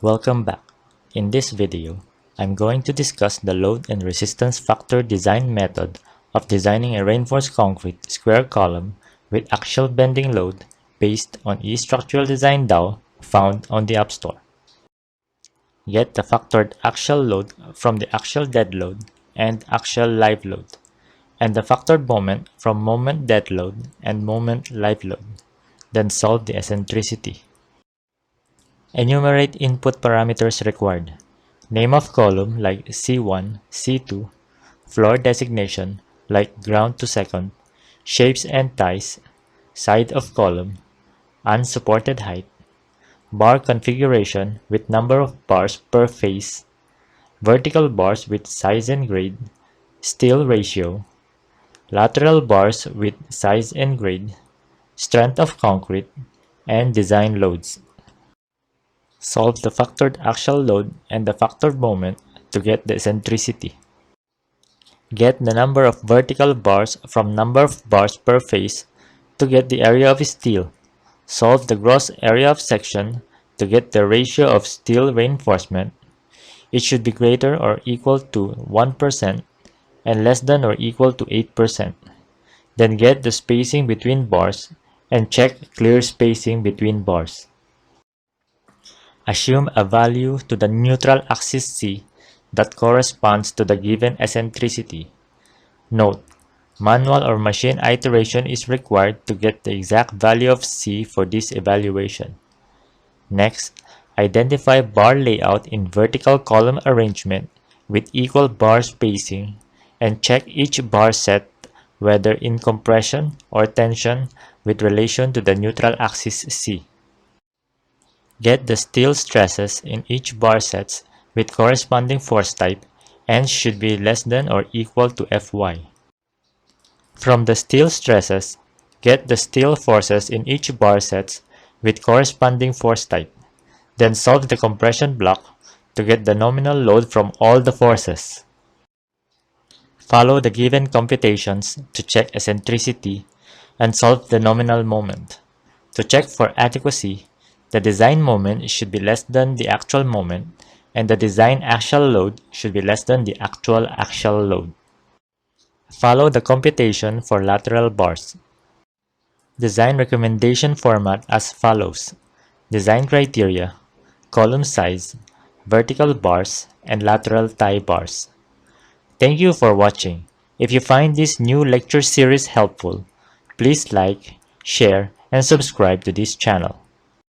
Welcome back. In this video, I'm going to discuss the load and resistance factor design method of designing a reinforced concrete square column with axial bending load based on eStructural Design Tao found on the App Store. Get the factored axial load from the axial dead load and axial live load, and the factored moment from moment dead load and moment live load. Then solve the eccentricity. Enumerate input parameters required. Name of column like C1, C2, floor designation like ground to second, shapes and ties, side of column, unsupported height, bar configuration with number of bars per face, vertical bars with size and grade, steel ratio, lateral bars with size and grade, strength of concrete, and design loads. Solve the factored axial load and the factored moment to get the eccentricity. Get the number of vertical bars from number of bars per face to get the area of steel. Solve the gross area of section to get the ratio of steel reinforcement. It should be greater or equal to 1% and less than or equal to 8%. Then get the spacing between bars and check clear spacing between bars. Assume a value to the neutral axis C that corresponds to the given eccentricity. Note: manual or machine iteration is required to get the exact value of C for this evaluation. Next, identify bar layout in vertical column arrangement with equal bar spacing and check each bar set whether in compression or tension with relation to the neutral axis C. Get the steel stresses in each bar sets with corresponding force type and should be less than or equal to Fy. From the steel stresses, get the steel forces in each bar sets with corresponding force type. Then solve the compression block to get the nominal load from all the forces. Follow the given computations to check eccentricity and solve the nominal moment. To check for adequacy, the design moment should be less than the actual moment, and the design axial load should be less than the actual axial load. Follow the computation for lateral bars. Design recommendation format as follows: design criteria, column size, vertical bars, and lateral tie bars. Thank you for watching. If you find this new lecture series helpful, please like, share, and subscribe to this channel.